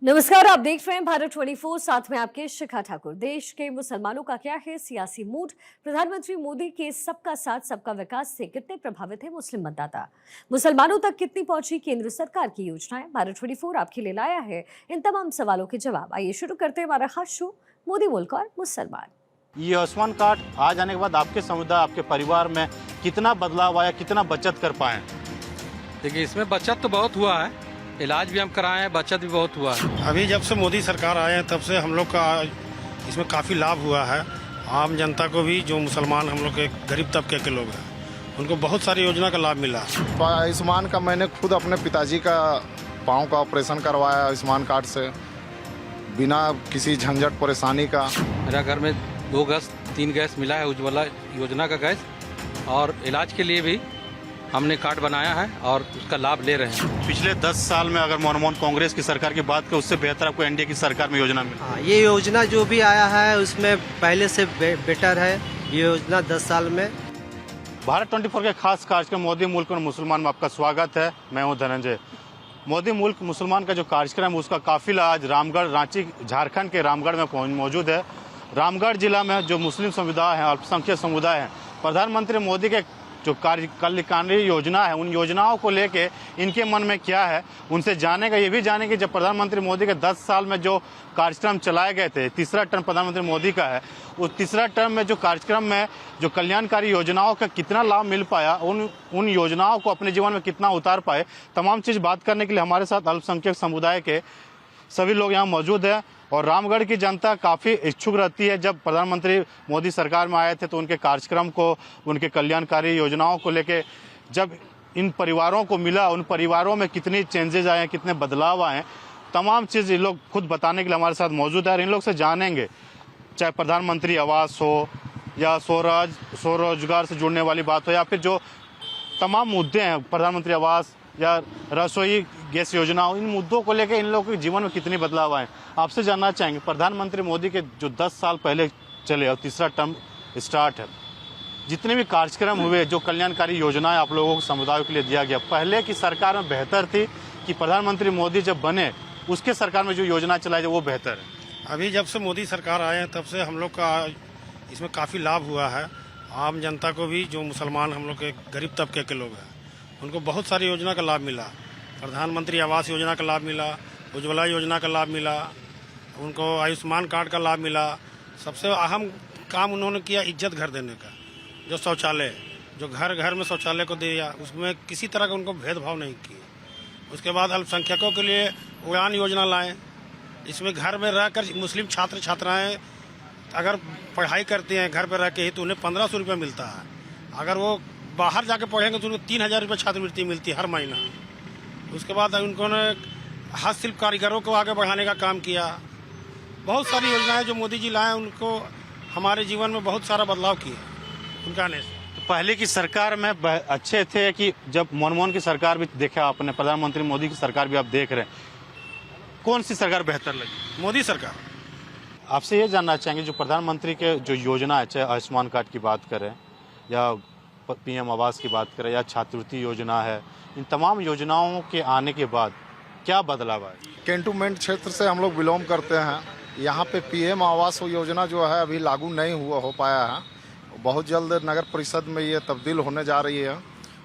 नमस्कार, आप देख रहे हैं भारत 24। साथ में आपके शिखा ठाकुर। देश के मुसलमानों का क्या है सियासी मूड? प्रधानमंत्री मोदी के सबका साथ सबका विकास से कितने प्रभावित है मुस्लिम मतदाता? मुसलमानों तक कितनी पहुंची केंद्र सरकार की योजनाएं? भारत 24 आपके लिए लाया है इन तमाम सवालों के जवाब। आइए शुरू करते हैं हमारा खास शो मोदी मुल्क और मुसलमान। ये आयुष्मान कार्ड आ जाने के बाद आपके समुदाय, आपके परिवार में कितना बदलाव आया, कितना बचत कर पाए? देखिए, इसमें बचत तो बहुत हुआ है, इलाज भी हम कराए हैं, बचत भी बहुत हुआ है। अभी जब से मोदी सरकार आए हैं तब से हम लोग का इसमें काफ़ी लाभ हुआ है। आम जनता को भी, जो मुसलमान हम लोग के गरीब तबके के लोग हैं, उनको बहुत सारी योजना का लाभ मिला। आयुष्मान का मैंने खुद अपने पिताजी का पाँव का ऑपरेशन करवाया आयुष्मान कार्ड से, बिना किसी झंझट परेशानी का। मेरा घर में 2 गैस 3 गैस मिला है उज्ज्वला योजना का गैस, और इलाज के लिए भी हमने कार्ड बनाया है और उसका लाभ ले रहे हैं। पिछले 10 साल में अगर मनमोहन कांग्रेस की सरकार की बात करें, उससे बेहतर आपको एनडीए की सरकार में योजना मिली? ये योजना जो भी आया है उसमें पहले से बेटर है ये योजना 10 साल में। भारत 24 के खास कार्यक्रम मोदी मुल्क और मुसलमान में आपका स्वागत है। मैं हूं धनंजय। मोदी मुल्क मुसलमान का जो कार्यक्रम है उसका काफिला आज रामगढ़, रांची, झारखंड के रामगढ़ में मौजूद है। रामगढ़ जिला में जो मुस्लिम समुदाय है, अल्पसंख्यक समुदाय है, प्रधानमंत्री मोदी के जो कल्याणकारी योजना है, उन योजनाओं को लेके इनके मन में क्या है, उनसे जानेगा। ये भी जानेंगे जब प्रधानमंत्री मोदी के 10 साल में जो कार्यक्रम चलाए गए थे, तीसरा टर्म प्रधानमंत्री मोदी का है, उस तीसरा टर्म में जो कार्यक्रम में जो कल्याणकारी योजनाओं का कितना लाभ मिल पाया, उन योजनाओं को अपने जीवन में कितना उतार पाए, तमाम चीज बात करने के लिए हमारे साथ अल्पसंख्यक समुदाय के सभी लोग यहाँ मौजूद हैं। और रामगढ़ की जनता काफ़ी इच्छुक रहती है। जब प्रधानमंत्री मोदी सरकार में आए थे तो उनके कार्यक्रम को, उनके कल्याणकारी योजनाओं को लेके जब इन परिवारों को मिला, उन परिवारों में कितनी चेंजेज आए, कितने बदलाव आए, तमाम चीज़ ये लोग खुद बताने के लिए हमारे साथ मौजूद है। और इन लोग से जानेंगे, चाहे प्रधानमंत्री आवास हो या स्वरोजगार से जुड़ने वाली बात हो, या फिर जो तमाम मुद्दे हैं, प्रधानमंत्री आवास या रसोई गैस योजना, इन मुद्दों को लेकर इन लोगों के जीवन में कितनी बदलाव आए, आपसे जानना चाहेंगे। प्रधानमंत्री मोदी के जो 10 साल पहले चले और तीसरा टर्म स्टार्ट है, जितने भी कार्यक्रम हुए, जो कल्याणकारी योजनाएं आप लोगों को समुदायों के लिए दिया गया, पहले की सरकार में बेहतर थी कि प्रधानमंत्री मोदी जब बने उसके सरकार में जो योजना चलाई वो बेहतर है? अभी जब से मोदी सरकार आए हैं तब से हम लोग का इसमें काफ़ी लाभ हुआ है। आम जनता को भी, जो मुसलमान हम लोग के गरीब तबके के लोग हैं, उनको बहुत सारी योजना का लाभ मिला। प्रधानमंत्री आवास योजना का लाभ मिला, उज्ज्वला योजना का लाभ मिला, उनको आयुष्मान कार्ड का लाभ मिला। सबसे अहम काम उन्होंने किया इज्जत घर देने का। जो शौचालय, जो घर घर में शौचालय को दिया, उसमें किसी तरह का उनको भेदभाव नहीं किया। उसके बाद अल्पसंख्यकों के लिए उड़ान योजना लाए। इसमें घर में रहकर मुस्लिम छात्र छात्राएं अगर पढ़ाई करते हैं घर पर रह के ही, तो उन्हें 1500 रुपये मिलता है। अगर वो बाहर जाके पढ़ेंगे तो उनको 3000 रुपये छात्रवृत्ति मिलती है हर महीना। उसके बाद उन्होंने हस्तशिल्प कारीगरों को आगे बढ़ाने का काम किया। बहुत सारी योजनाएं जो मोदी जी लाए, उनको हमारे जीवन में बहुत सारा बदलाव किया उनका आने से। पहले की सरकार में अच्छे थे कि जब मनमोहन की सरकार भी देखा आपने, प्रधानमंत्री मोदी की सरकार भी आप देख रहे हैं, कौन सी सरकार बेहतर लगी? मोदी सरकार। आपसे ये जानना चाहेंगे, जो प्रधानमंत्री के जो योजना है, चाहे आयुष्मान कार्ड की बात करें या पीएम आवास की बात करें या छात्रवृत्ति योजना है, इन तमाम योजनाओं के आने के बाद क्या बदलाव आया? कैंटोनमेंट क्षेत्र से हम लोग बिलोंग करते हैं। यहाँ पे पीएम आवास योजना जो है अभी लागू नहीं हो पाया है। बहुत जल्द नगर परिषद में ये तब्दील होने जा रही है।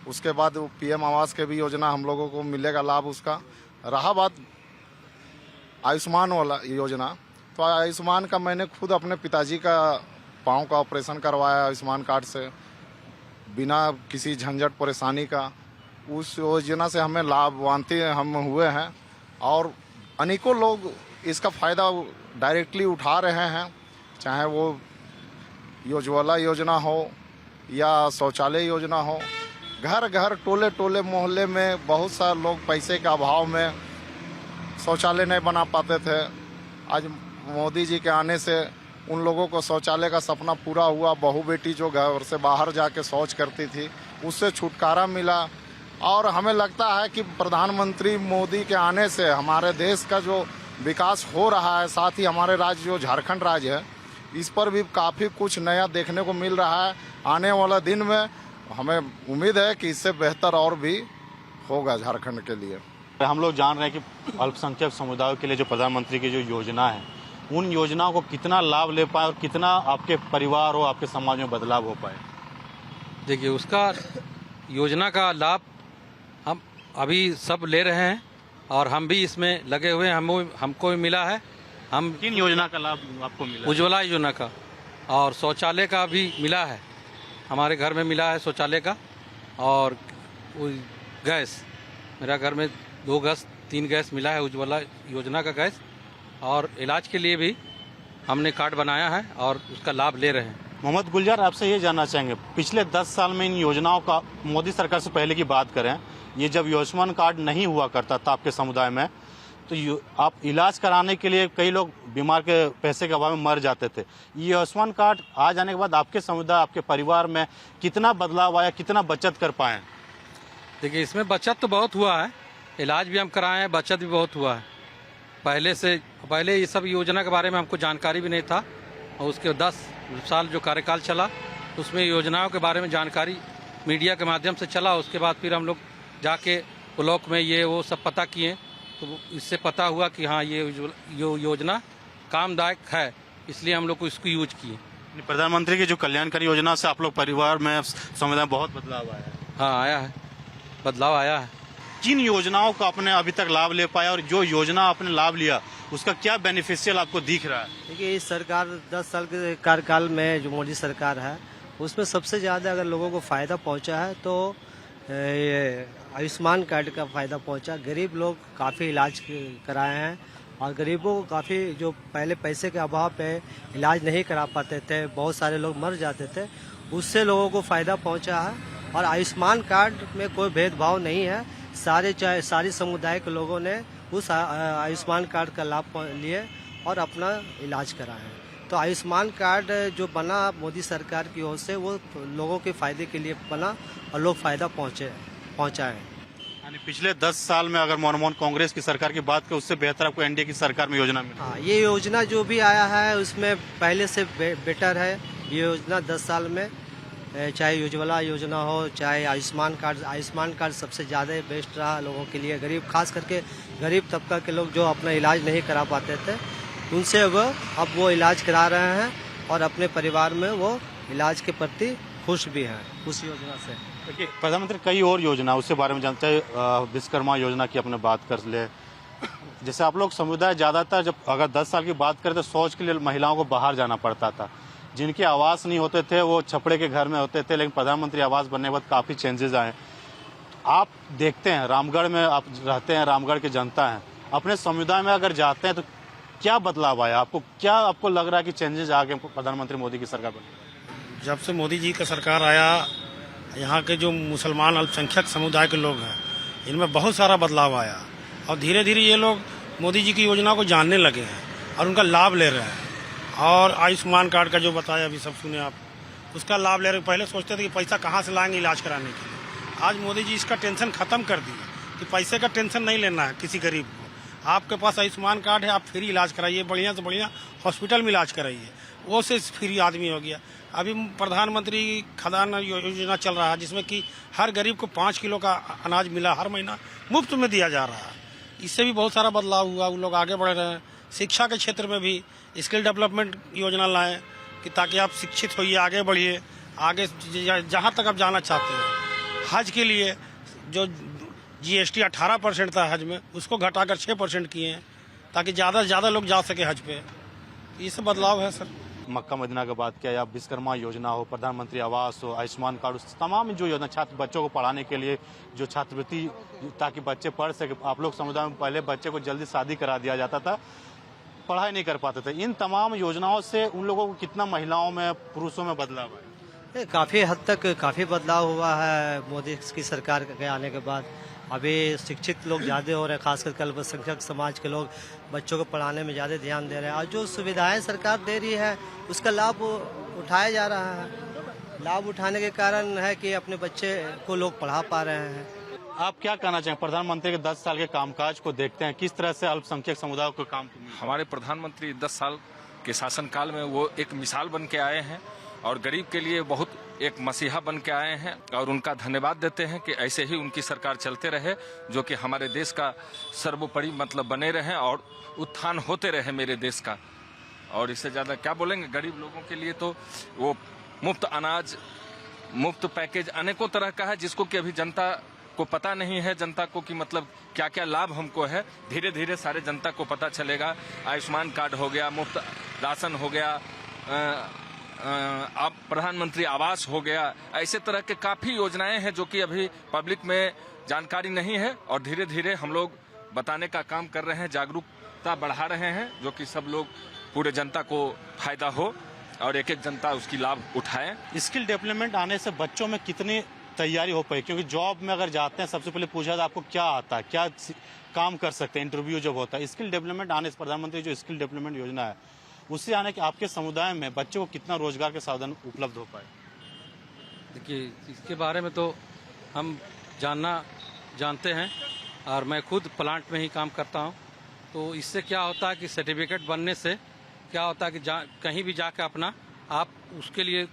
उसके बाद पीएम आवास के भी योजना हम लोगों को मिलेगा लाभ उसका। रहा बात आयुष्मान वाला योजना, तो आयुष्मान का मैंने खुद अपने पिताजी का पाँव का ऑपरेशन करवाया आयुष्मान कार्ड से, बिना किसी झंझट परेशानी का। उस योजना से हमें लाभान्वित हम हुए हैं और अनेकों लोग इसका फ़ायदा डायरेक्टली उठा रहे हैं। चाहे वो उज्ज्वला योजना हो या शौचालय योजना हो, घर घर, टोले टोले, मोहल्ले में बहुत सारे लोग पैसे के अभाव में शौचालय नहीं बना पाते थे। आज मोदी जी के आने से उन लोगों को शौचालय का सपना पूरा हुआ। बहू बेटी जो घर से बाहर जाके शौच करती थी, उससे छुटकारा मिला। और हमें लगता है कि प्रधानमंत्री मोदी के आने से हमारे देश का जो विकास हो रहा है, साथ ही हमारे राज्य जो झारखंड राज्य है, इस पर भी काफ़ी कुछ नया देखने को मिल रहा है। आने वाला दिन में हमें उम्मीद है कि इससे बेहतर और भी होगा झारखंड के लिए। हम लोग जान रहे हैं कि अल्पसंख्यक समुदायों के लिए जो प्रधानमंत्री की जो योजना है, उन योजनाओं को कितना लाभ ले पाए और कितना आपके परिवार हो, आपके समाज में बदलाव हो पाए। देखिए, उसका योजना का लाभ हम अभी सब ले रहे हैं और हम भी इसमें लगे हुए हैं। हमको भी मिला है। हम किन योजना का लाभ आपको मिला? उज्ज्वला योजना का और शौचालय का भी मिला है। हमारे घर में मिला है शौचालय का और गैस, मेरा घर में 2 गैस 3 गैस मिला है उज्ज्वला योजना का गैस। और इलाज के लिए भी हमने कार्ड बनाया है और उसका लाभ ले रहे हैं। मोहम्मद गुलजार, आपसे ये जानना चाहेंगे, पिछले 10 साल में इन योजनाओं का, मोदी सरकार से पहले की बात करें, ये जब आयुष्मान कार्ड नहीं हुआ करता था आपके समुदाय में, तो आप इलाज कराने के लिए कई लोग बीमार के पैसे के अभाव में मर जाते थे। ये आयुष्मान कार्ड आ जाने के बाद आपके समुदाय, आपके परिवार में कितना बदलाव आया, कितना बचत कर पाए? देखिए, इसमें बचत तो बहुत हुआ है। इलाज भी हम कराए हैं, बचत भी बहुत हुआ है। पहले ये सब योजना के बारे में हमको जानकारी भी नहीं था और उसके 10 साल जो कार्यकाल चला उसमें योजनाओं के बारे में जानकारी मीडिया के माध्यम से चला। उसके बाद फिर हम लोग जाके ब्लॉक में ये वो सब पता किए, तो इससे पता हुआ कि हाँ, ये योजना कामदायक है, इसलिए हम लोग को इसको यूज किए। प्रधानमंत्री की जो कल्याणकारी योजना से आप लोग परिवार में, समुदाय में बहुत बदलाव आया है। हाँ, आया है, बदलाव आया है। किन योजनाओं का आपने अभी तक लाभ ले पाया और जो योजना आपने लाभ लिया उसका क्या बेनिफिशियल आपको दिख रहा है? देखिए, इस सरकार 10 साल के कार्यकाल में जो मोदी सरकार है उसमें सबसे ज़्यादा अगर लोगों को फ़ायदा पहुंचा है तो ये आयुष्मान कार्ड का फ़ायदा पहुंचा। गरीब लोग काफ़ी इलाज कराए हैं और गरीबों को काफ़ी, जो पहले पैसे के अभाव पे इलाज नहीं करा पाते थे, बहुत सारे लोग मर जाते थे, उससे लोगों को फ़ायदा पहुंचा है। और आयुष्मान कार्ड में कोई भेदभाव नहीं है, सारे समुदाय के लोगों ने उस आयुष्मान कार्ड का लाभ लिए और अपना इलाज कराए। तो आयुष्मान कार्ड जो बना मोदी सरकार की ओर से, वो लोगों के फायदे के लिए बना और लोग फायदा पहुंचाए। यानी पिछले 10 साल में अगर मनमोहन कांग्रेस की सरकार की बात करें, उससे बेहतर आपको एनडीए की सरकार में योजना मिली? हाँ, ये योजना जो भी आया है उसमें पहले से बेटर है। ये योजना 10 साल में, चाहे उज्ज्वला योजना हो, चाहे आयुष्मान कार्ड सबसे ज़्यादा बेस्ट रहा लोगों के लिए। गरीब, खास करके गरीब तबका के लोग जो अपना इलाज नहीं करा पाते थे, उनसे अब वो इलाज करा रहे हैं और अपने परिवार में वो इलाज के प्रति खुश भी हैं उस योजना से। देखिए, प्रधानमंत्री कई और योजना, उसके बारे में जानते हैं। विश्वकर्मा योजना की अपने बात कर ले, जैसे आप लोग समुदाय ज़्यादातर, जब अगर 10 साल की बात करें तो शौच के लिए महिलाओं को बाहर जाना पड़ता था। जिनके आवास नहीं होते थे वो छपड़े के घर में होते थे, लेकिन प्रधानमंत्री आवास बनने के बाद काफ़ी चेंजेस आए। आप देखते हैं, रामगढ़ में आप रहते हैं, रामगढ़ की जनता है, अपने समुदाय में अगर जाते हैं तो क्या बदलाव आया? आपको लग रहा है कि चेंजेस आ गए प्रधानमंत्री मोदी की सरकार बनी? जब से मोदी जी का सरकार आया, यहाँ के जो मुसलमान अल्पसंख्यक समुदाय के लोग हैं, इनमें बहुत सारा बदलाव आया और धीरे धीरे ये लोग मोदी जी की योजना को जानने लगे हैं और उनका लाभ ले रहे हैं। और आयुष्मान कार्ड का जो बताया अभी सब सुने आप, उसका लाभ ले रहे। पहले सोचते थे कि पैसा कहाँ से लाएंगे इलाज कराने के लिए, आज मोदी जी इसका टेंशन खत्म कर दिए कि पैसे का टेंशन नहीं लेना है किसी गरीब को। आपके पास आयुष्मान कार्ड है, आप फ्री इलाज कराइए, बढ़िया से बढ़िया हॉस्पिटल में इलाज कराइए, वो से फ्री आदमी हो गया। अभी प्रधानमंत्री खाद्यान्न योजना चल रहा है, जिसमें कि हर गरीब को 5 किलो का अनाज मिला, हर महीना मुफ्त में दिया जा रहा है। इससे भी बहुत सारा बदलाव हुआ, वो लोग आगे बढ़ रहे हैं। शिक्षा के क्षेत्र में भी स्किल डेवलपमेंट योजना लाएं कि ताकि आप शिक्षित होइए, आगे बढ़िए, आगे जहाँ तक आप जाना चाहते हैं। हज के लिए जो GST 18% था हज में, उसको घटाकर 6% किए हैं ताकि ज़्यादा से ज़्यादा लोग जा सके हज पे। ये सब बदलाव है सर। मक्का मदीना की बात किया, या विश्वकर्मा योजना हो, प्रधानमंत्री आवास हो, आयुष्मान कार्ड, तमाम जो योजना छात्र बच्चों को पढ़ाने के लिए जो छात्रवृत्ति, ताकि बच्चे पढ़ सके। आप लोग समुदाय में पहले बच्चे को जल्दी शादी करा दिया जाता था, पढ़ाई नहीं कर पाते थे। इन तमाम योजनाओं से उन लोगों को कितना महिलाओं में, पुरुषों में बदलाव है? काफ़ी हद तक काफ़ी बदलाव हुआ है मोदी की सरकार के आने के बाद। अभी शिक्षित लोग ज़्यादा हो रहे हैं, खासकर अल्पसंख्यक समाज के लोग बच्चों को पढ़ाने में ज़्यादा ध्यान दे रहे हैं और जो सुविधाएं सरकार दे रही है उसका लाभ उठाया जा रहा है। लाभ उठाने के कारण है कि अपने बच्चे को लोग पढ़ा पा रहे हैं। आप क्या कहना चाहेंगे? प्रधानमंत्री के 10 साल के कामकाज को देखते हैं, किस तरह से अल्पसंख्यक समुदाय को काम? हमारे प्रधानमंत्री 10 साल के शासनकाल में वो एक मिसाल बन के आए हैं और गरीब के लिए बहुत एक मसीहा बन के आए हैं और उनका धन्यवाद देते हैं कि ऐसे ही उनकी सरकार चलते रहे, जो कि हमारे देश का सर्वोपरि मतलब बने रहे और उत्थान होते रहे मेरे देश का। और इससे ज़्यादा क्या बोलेंगे। गरीब लोगों के लिए तो वो मुफ्त अनाज, मुफ्त पैकेज अनेकों तरह का है, जिसको कि अभी जनता को पता नहीं है, जनता को कि मतलब क्या क्या लाभ हमको है। धीरे धीरे सारे जनता को पता चलेगा। आयुष्मान कार्ड हो गया, मुफ्त राशन हो गया, अब प्रधानमंत्री आवास हो गया, ऐसे तरह के काफ़ी योजनाएं हैं जो कि अभी पब्लिक में जानकारी नहीं है और धीरे धीरे हम लोग बताने का काम कर रहे हैं, जागरूकता बढ़ा रहे हैं, जो कि सब लोग पूरे जनता को फायदा हो और एक एक जनता उसकी लाभ उठाए। स्किल डेवलपमेंट आने से बच्चों में कितनी तैयारी हो पाई? क्योंकि जॉब में अगर जाते हैं सबसे पहले पूछा था आपको क्या आता है, क्या काम कर सकते हैं, इंटरव्यू जब होता है। स्किल डेवलपमेंट आने से प्रधानमंत्री जो स्किल डेवलपमेंट योजना है उससे आने के आपके समुदाय में बच्चों को कितना रोजगार के साधन उपलब्ध हो पाए? देखिए, इसके बारे में तो हम जानते हैं और मैं खुद प्लांट में ही काम करता हूं। तो इससे क्या होता है कि सर्टिफिकेट बनने से क्या होता है कि कहीं भी जाकर अपना आप उसके लिए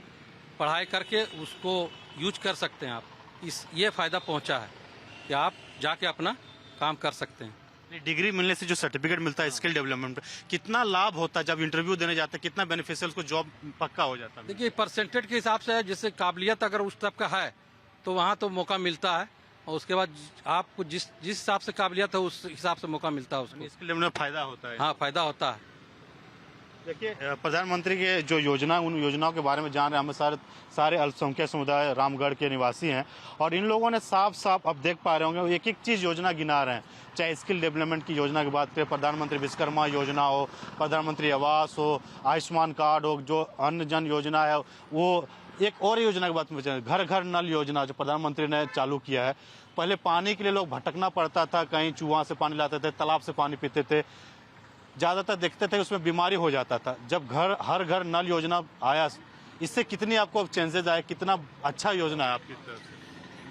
पढ़ाई करके उसको यूज कर सकते हैं। आप ये फ़ायदा पहुंचा है कि आप जाके अपना काम कर सकते हैं। डिग्री मिलने से जो सर्टिफिकेट मिलता है स्किल डेवलपमेंट पे, कितना लाभ होता है जब इंटरव्यू देने जाते हैं, कितना बेनिफिशियल को जॉब पक्का हो जाता है? देखिए, परसेंटेज के हिसाब से है, जैसे काबिलियत अगर उस तरफ का है तो वहाँ तो मौका मिलता है और उसके बाद आपको जिस हिसाब से काबिलियत है उस हिसाब से मौका मिलता है उसको। स्किल डेवलपमेंट फायदा होता है। हाँ, फायदा होता है। देखिए, प्रधानमंत्री के जो योजना, उन योजनाओं के बारे में जान रहे हैं। हम सारे अल्पसंख्यक समुदाय रामगढ़ के निवासी हैं और इन लोगों ने साफ साफ अब देख पा रहे होंगे एक एक चीज़ योजना गिना रहे हैं। चाहे स्किल डेवलपमेंट की योजना की बात करें, प्रधानमंत्री विश्वकर्मा योजना हो, प्रधानमंत्री आवास हो, आयुष्मान कार्ड हो, जो अन्न जन योजना है, वो एक और योजना की बात में घर घर नल योजना जो प्रधानमंत्री ने चालू किया है। पहले पानी के लिए लोग भटकना पड़ता था, कहीं चूहा से पानी लाते थे, तालाब से पानी पीते थे, ज़्यादातर देखते थे उसमें बीमारी हो जाता था। जब हर घर नल योजना आया, इससे कितनी आपको चेंजेस आए, कितना अच्छा योजना है आपकी तरफ से?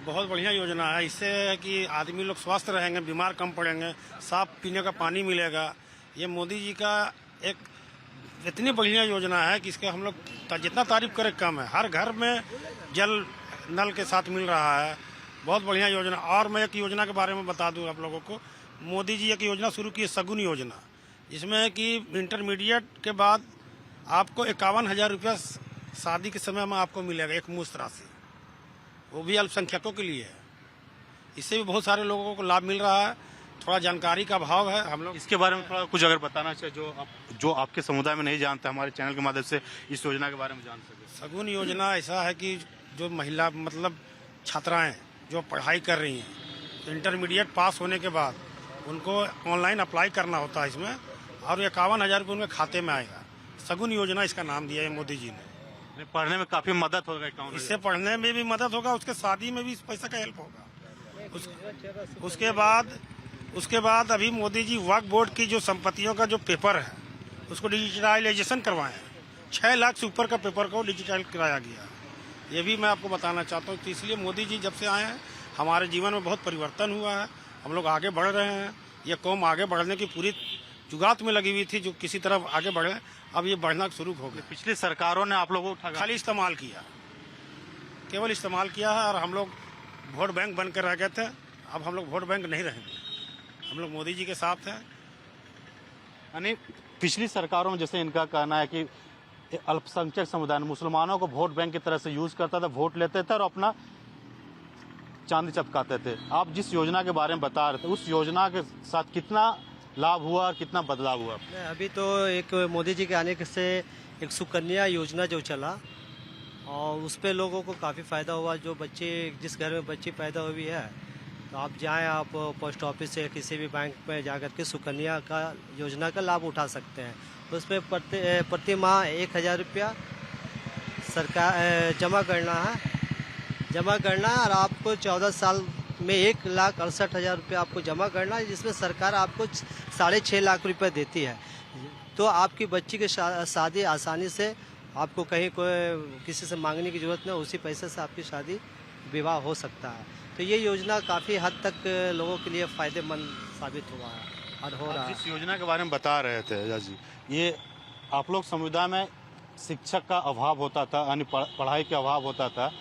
बहुत बढ़िया योजना है। इससे है कि आदमी लोग स्वस्थ रहेंगे, बीमार कम पड़ेंगे, साफ पीने का पानी मिलेगा। ये मोदी जी का एक इतनी बढ़िया योजना है कि इसके हम लोग जितना तारीफ करें कम है। हर घर में जल नल के साथ मिल रहा है। बहुत बढ़िया योजना। और मैं एक योजना के बारे में बता दूं आप लोगों को। मोदी जी एक योजना शुरू की है, सगुन योजना, जिसमें कि इंटरमीडिएट के बाद आपको 51,000 रुपया शादी के समय में आपको मिलेगा, एक मुश्त राशि। वो भी अल्पसंख्यकों के लिए है। इससे भी बहुत सारे लोगों को लाभ मिल रहा है। थोड़ा जानकारी का अभाव है। हम लोग इसके बारे में थोड़ा कुछ अगर बताना चाहिए जो आपके समुदाय में नहीं जानते, हमारे चैनल के माध्यम से इस योजना के बारे में जान सके। सगुन योजना ऐसा है कि जो महिला मतलब छात्राएं जो पढ़ाई कर रही हैं, तो इंटरमीडिएट पास होने के बाद उनको ऑनलाइन अप्लाई करना होता है इसमें, और 51,000 रुपये उनके खाते में आएगा। सगुन योजना इसका नाम दिया है मोदी जी ने। पढ़ने में काफी मदद होगा। इससे पढ़ने में भी मदद होगा, उसके शादी में भी इस पैसा का हेल्प होगा। उसके बाद अभी मोदी जी वक्फ बोर्ड की जो संपत्तियों का जो पेपर है उसको डिजिटलाइजेशन करवाए हैं। 6 लाख से ऊपर का पेपर को डिजिटल कराया गया। ये भी मैं आपको बताना चाहता हूँ। तो इसलिए मोदी जी जब से आए हैं हमारे जीवन में बहुत परिवर्तन हुआ है। हम लोग आगे बढ़ रहे हैं। ये कौम आगे बढ़ने की पूरी जुगात में लगी हुई थी, जो किसी तरफ आगे बढ़े, अब ये बढ़ना शुरू हो गया। पिछली सरकारों ने आप लोगों को खाली इस्तेमाल किया, केवल इस्तेमाल किया है, और हम लोग वोट बैंक बन कर रह गए थे। अब हम लोग वोट बैंक नहीं रहेंगे, हम लोग मोदी जी के साथ हैं। यानी पिछली सरकारों में जैसे इनका कहना है कि अल्पसंख्यक समुदाय मुसलमानों को वोट बैंक की तरह से यूज करता था, वोट लेते थे और अपना चांदी चपकाते थे। आप जिस योजना के बारे में बता रहे थे, उस योजना के साथ कितना लाभ हुआ, कितना बदलाव हुआ? अभी तो एक मोदी जी के आने से एक सुकन्या योजना जो चला, और उस पर लोगों को काफ़ी फ़ायदा हुआ। जो बच्चे, जिस घर में बच्ची पैदा हुई है, तो आप जाएं, आप पोस्ट ऑफिस से किसी भी बैंक में जा कर के सुकन्या का योजना का लाभ उठा सकते हैं। उसमें प्रति माह 1,000 रुपया सरकार जमा करना है और आपको 14 साल में 1,68,000 रुपये आपको जमा करना है, जिसमें सरकार आपको 6.5 लाख रुपये देती है। तो आपकी बच्ची की शादी आसानी से, आपको कहीं कोई किसी से मांगने की ज़रूरत नहीं, उसी पैसे से आपकी शादी विवाह हो सकता है। तो ये योजना काफ़ी हद तक लोगों के लिए फ़ायदेमंद साबित हुआ है और हो रहा है। जिस योजना के बारे में बता रहे थे जी, ये आप लोग समुदाय में शिक्षक का अभाव होता था, यानी पढ़ाई का अभाव होता था,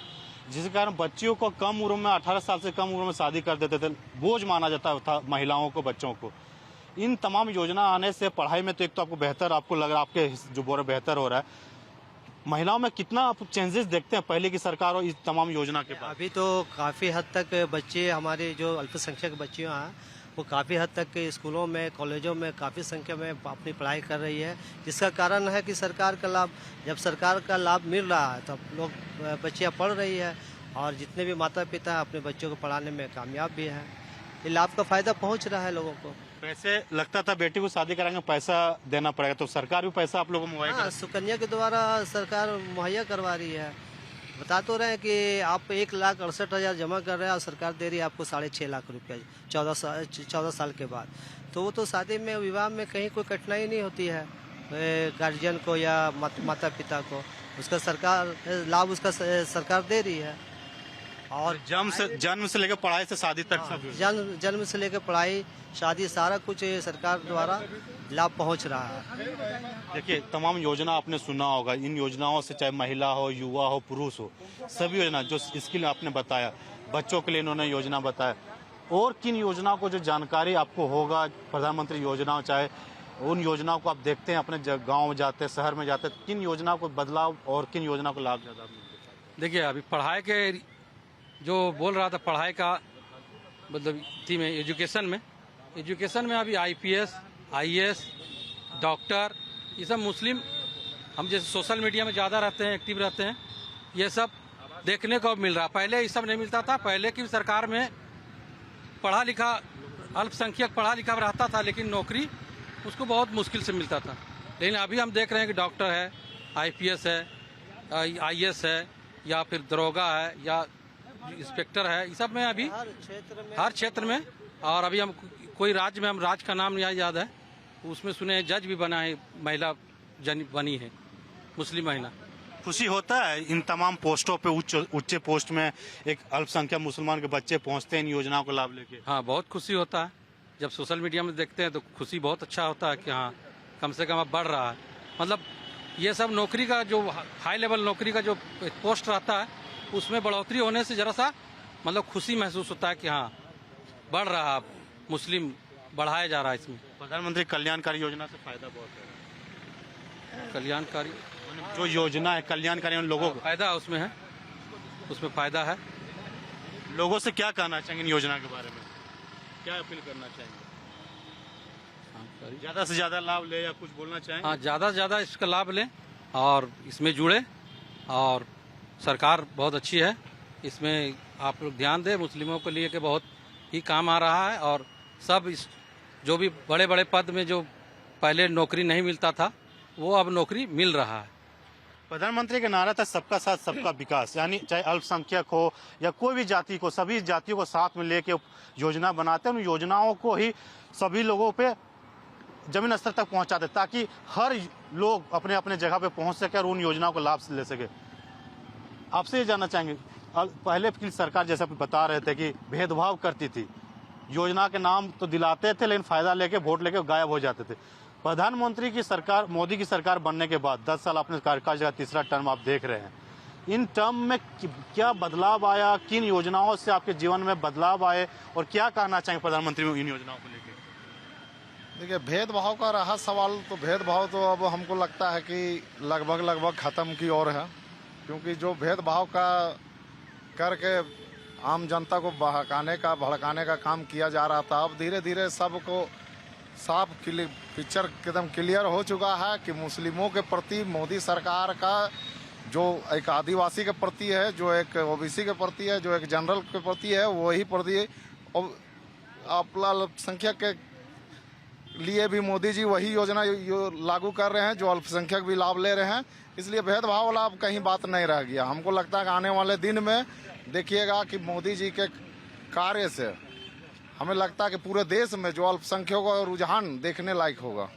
जिसके कारण बच्चियों को कम उम्र में 18 साल से कम उम्र में शादी कर देते थे, बोझ माना जाता था महिलाओं को, बच्चों को। इन तमाम योजना आने से पढ़ाई में तो एक तो आपको बेहतर, आपको लग रहा है आपके जो बोल बेहतर हो रहा है, महिलाओं में कितना आप चेंजेस देखते हैं पहले की सरकार और इस तमाम योजना के बाद? अभी तो काफ़ी हद तक बच्चे, हमारे जो अल्पसंख्यक बच्चियाँ हैं, वो काफ़ी हद तक स्कूलों में, कॉलेजों में काफ़ी संख्या में अपनी पढ़ाई कर रही है, जिसका कारण है कि सरकार का लाभ, जब सरकार का लाभ मिल रहा है तो लोग, बच्चियाँ पढ़ रही है, और जितने भी माता पिता अपने बच्चों को पढ़ाने में कामयाब भी हैं। ये लाभ का फ़ायदा पहुंच रहा है लोगों को। वैसे लगता था बेटी को शादी कराएंगे पैसा देना पड़ेगा, तो सरकार भी पैसा आप लोगों को मुहैया हाँ, सुकन्या के द्वारा सरकार मुहैया करवा रही है। बता तो रहे हैं कि आप 1,68,000 जमा कर रहे हैं और सरकार दे रही है आपको 6.5 लाख रुपया 14 साल के बाद। तो वो तो शादी में, विवाह में कहीं कोई कठिनाई नहीं होती है गार्जियन को या माता पिता को, उसका सरकार लाभ उसका सरकार दे रही है। और जन्म से लेकर पढ़ाई से शादी तक सब जन्म से लेकर पढ़ाई, शादी, सारा कुछ सरकार द्वारा लाभ पहुंच रहा है। देखिए, तमाम योजना आपने सुना होगा, इन योजनाओं से चाहे महिला हो, युवा हो, पुरुष हो, सभी योजना जो स्किल आपने बताया, बच्चों के लिए इन्होंने योजना बताया, और किन योजनाओं को जो जानकारी आपको होगा, प्रधानमंत्री योजनाओं, चाहे उन योजनाओं को आप देखते हैं अपने गाँव में जाते हैं, शहर में जाते हैं, किन योजनाओं को बदलाव और किन योजनाओं को लाभ ज़्यादा मिलता है? देखिए, अभी पढ़ाई के जो बोल रहा था, पढ़ाई का मतलब थी में एजुकेशन में अभी IPS, IAS, डॉक्टर, ये सब मुस्लिम, हम जैसे सोशल मीडिया में ज़्यादा रहते हैं, एक्टिव रहते हैं, ये सब देखने को मिल रहा। पहले ये सब नहीं मिलता था। पहले की सरकार में पढ़ा लिखा अल्पसंख्यक पढ़ा लिखा रहता था, लेकिन नौकरी उसको बहुत मुश्किल से मिलता था। लेकिन अभी हम देख रहे हैं कि डॉक्टर है, IPS है, IAS है, या फिर दरोगा है, या इंस्पेक्टर है, ये सब में अभी हर क्षेत्र में। और अभी हम कोई राज्य में, हम राज्य का नाम याद है, उसमें सुने जज भी बना है, महिला बनी है, मुस्लिम महिला। खुशी होता है इन तमाम पोस्टों पे, उच्च पोस्ट में एक अल्पसंख्यक मुसलमान के बच्चे पहुंचते हैं इन योजनाओं को लाभ लेके? हाँ, बहुत खुशी होता है। जब सोशल मीडिया में देखते हैं तो खुशी बहुत अच्छा होता है कि हाँ, कम से कम अब बढ़ रहा है। मतलब ये सब नौकरी का जो हाई लेवल नौकरी का जो पोस्ट रहता है, उसमें बढ़ोतरी होने से जरा सा मतलब खुशी महसूस होता है कि हाँ, बढ़ रहा है, मुस्लिम बढ़ाया जा रहा है। इसमें प्रधानमंत्री कल्याणकारी योजना से फायदा बहुत है। कल्याणकारी जो योजना है कल्याणकारी, उन लोगों को फायदा उसमें है, उसमें फायदा है। लोगों से क्या कहना चाहेंगे इन योजना के बारे में, क्या अपील करना चाहेंगे? ज्यादा से ज्यादा लाभ ले या कुछ बोलना चाहेंगे? हाँ, ज्यादा से ज्यादा इसका लाभ लें और इसमें जुड़े, और सरकार बहुत अच्छी है, इसमें आप लोग ध्यान दें। मुस्लिमों के लिए कि बहुत ही काम आ रहा है, और सब इस जो भी बड़े बड़े पद में जो पहले नौकरी नहीं मिलता था, वो अब नौकरी मिल रहा है। प्रधानमंत्री का नारा था सबका साथ सबका विकास, यानी चाहे अल्पसंख्यक हो या कोई भी जाति को, सभी जातियों को साथ में लेके योजना बनाते हैं। उन योजनाओं को ही सभी लोगों पे जमीन स्तर तक पहुंचाते, ताकि हर लोग अपने अपने जगह पे पहुंच सके और उन योजनाओं को लाभ ले सके। आपसे ये जानना चाहेंगे, पहले की सरकार जैसा बता रहे थे कि भेदभाव करती थी, योजना के नाम तो दिलाते थे लेकिन फायदा लेके वोट लेके गायब हो जाते थे। प्रधानमंत्री की सरकार, मोदी की सरकार बनने के बाद 10 साल अपने कार्यकाल का तीसरा टर्म आप देख रहे हैं, इन टर्म में क्या बदलाव आया, किन योजनाओं से आपके जीवन में बदलाव आए, और क्या कहना चाहेंगे प्रधानमंत्री इन योजनाओं को लेकर? देखिए, भेदभाव का रहा सवाल, तो भेदभाव तो अब हमको लगता है कि लगभग खत्म की ओर है, क्योंकि जो भेदभाव का करके आम जनता को भड़काने का काम किया जा रहा था, अब धीरे धीरे सबको साफ पिक्चर एकदम क्लियर हो चुका है कि मुस्लिमों के प्रति मोदी सरकार का जो एक आदिवासी के प्रति है, जो एक OBC के प्रति है, जो एक जनरल के प्रति है, वही प्रति अल्पसंख्यक के लिए भी मोदी जी वही योजना लागू कर रहे हैं, जो अल्पसंख्यक भी लाभ ले रहे हैं। इसलिए भेदभाव वाला अब कहीं बात नहीं रह गया। हमको लगता है कि आने वाले दिन में देखिएगा कि मोदी जी के कार्य से हमें लगता है कि पूरे देश में जो अल्पसंख्यकों का रुझान देखने लायक होगा।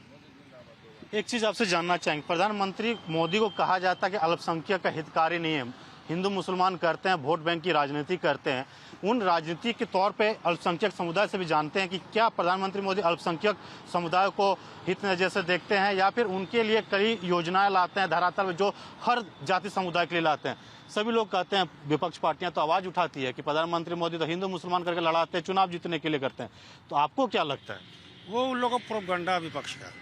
एक चीज आपसे जानना चाहेंगे, प्रधानमंत्री मोदी को कहा जाता है कि अल्पसंख्यक का हितकारी नहीं है, हिंदू मुसलमान करते हैं, वोट बैंक की राजनीति करते हैं, उन राजनीति के तौर पे अल्पसंख्यक समुदाय से भी जानते हैं कि क्या प्रधानमंत्री मोदी अल्पसंख्यक समुदाय को हित नजर से देखते हैं या फिर उनके लिए कई योजनाएं लाते हैं धरातल में जो हर जाति समुदाय के लिए लाते हैं। सभी लोग कहते हैं, विपक्ष पार्टियां तो आवाज उठाती है कि प्रधानमंत्री मोदी तो हिंदू मुसलमान करके लड़ाते हैं, चुनाव जीतने के लिए करते हैं। तो आपको क्या लगता है? वो उन लोगों का प्रोपगंडा विपक्ष का,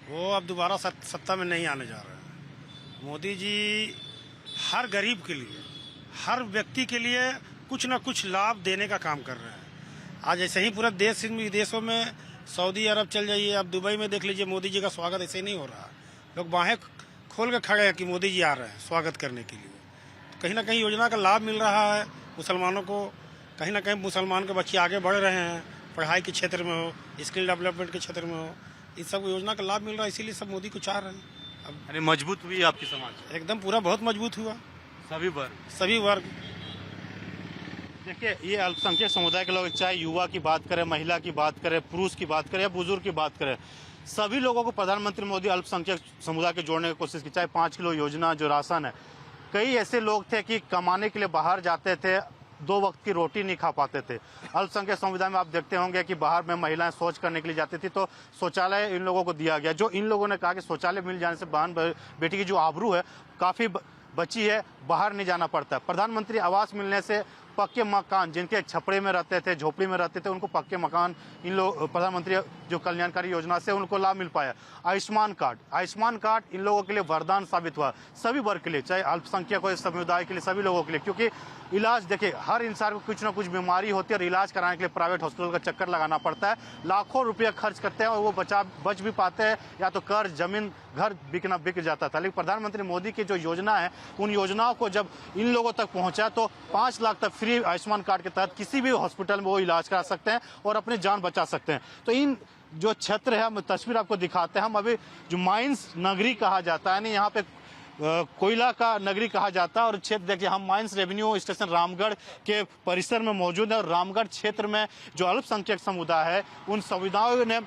वो अब दोबारा सत्ता में नहीं आने जा रहे हैं। मोदी जी हर गरीब के लिए, हर व्यक्ति के लिए कुछ न कुछ लाभ देने का काम कर रहे हैं। आज ऐसे ही पूरा देश विदेशों में, सऊदी अरब चल जाइए, अब दुबई में देख लीजिए, मोदी जी का स्वागत ऐसे ही नहीं हो रहा। लोग बाहें खोल के खड़े हैं कि मोदी जी आ रहे हैं स्वागत करने के लिए। कहीं ना कहीं योजना का लाभ मिल रहा है मुसलमानों को, कहीं ना कहीं मुसलमान के बच्चे आगे बढ़ रहे हैं, पढ़ाई के क्षेत्र में हो, स्किल डेवलपमेंट के क्षेत्र में हो, इस सब योजना का लाभ मिल रहा है, इसीलिए सब मोदी को चाह रहे हैं। अब यानी मजबूत हुई आपकी समाज? एकदम पूरा बहुत मजबूत हुआ, सभी वर्ग। देखिए, ये अल्पसंख्यक समुदाय के लोग, चाहे युवा की बात करें, महिला की बात करें, पुरुष की बात करें या बुजुर्ग की बात करें, सभी लोगों को प्रधानमंत्री मोदी अल्पसंख्यक समुदाय के जोड़ने की कोशिश की। चाहे 5 किलो योजना जो राशन है, कई ऐसे लोग थे कि कमाने के लिए बाहर जाते थे, 2 वक्त की रोटी नहीं खा पाते थे। अल्पसंख्यक समुदाय में आप देखते होंगे कि बाहर में महिलाएं शौच करने के लिए जाती थी, तो शौचालय इन लोगों को दिया गया। जो इन लोगों ने कहा कि शौचालय मिल जाने से बहन बेटी की जो आबरू है काफी बची है, बाहर नहीं जाना पड़ता है। प्रधानमंत्री आवास मिलने से पक्के मकान, जिनके छपड़े में रहते थे, झोपड़ी में रहते थे, उनको पक्के मकान इन लोग प्रधानमंत्री जो कल्याणकारी योजना से उनको लाभ मिल पाया। आयुष्मान कार्ड इन लोगों के लिए वरदान साबित हुआ, सभी वर्ग के लिए, चाहे अल्पसंख्यक हो, समुदाय के लिए, सभी लोगों के लिए। क्योंकि इलाज, देखिए, हर इंसान को कुछ ना कुछ बीमारी होती है और इलाज कराने के लिए प्राइवेट हॉस्पिटल का चक्कर लगाना पड़ता है, लाखों रुपये खर्च करते हैं और वो बच भी पाते हैं, या तो कर्ज, जमीन, घर बिक जाता था। लेकिन प्रधानमंत्री मोदी की जो योजना है, उन योजनाओं को जब इन लोगों तक पहुंचा तो 5 लाख तक फ्री आयुष्मान कार्ड के तहत किसी भी हॉस्पिटल में वो इलाज करा सकते हैं और अपनी जान बचा सकते हैं। तो इन जो क्षेत्र है, हम तस्वीर आपको दिखाते हैं, हम अभी जो माइंस नगरी कहा जाता है, यानी यहाँ पे कोयला का नगरी कहा जाता है, और क्षेत्र देखिए, हम माइंस रेवेन्यू स्टेशन रामगढ़ के परिसर में मौजूद है। और रामगढ़ क्षेत्र में जो अल्पसंख्यक समुदाय है, उन समुदायों ने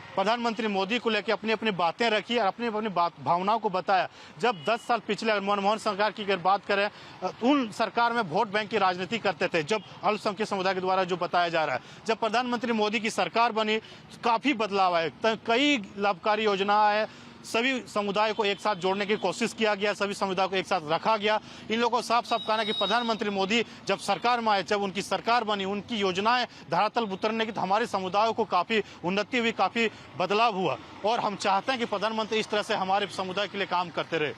प्रधानमंत्री मोदी को लेकर अपनी अपनी बातें रखी और अपनी अपनी भावनाओं को बताया। जब 10 साल पिछले मनमोहन सरकार की अगर बात करें, उन सरकार में वोट बैंक की राजनीति करते थे, जब अल्पसंख्यक समुदाय के द्वारा जो बताया जा रहा है। जब प्रधानमंत्री मोदी की सरकार बनी, काफी बदलाव आए, कई लाभकारी योजना है, सभी समुदाय को एक साथ जोड़ने की कोशिश किया गया, सभी समुदाय को एक साथ रखा गया। इन लोगों को साफ साफ कहना कि प्रधानमंत्री मोदी जब सरकार में आए, जब उनकी सरकार बनी, उनकी योजनाएं धरातल उतरने की, तो हमारे समुदायों को काफी उन्नति हुई, काफी बदलाव हुआ। और हम चाहते हैं कि प्रधानमंत्री इस तरह से हमारे समुदाय के लिए काम करते रहे।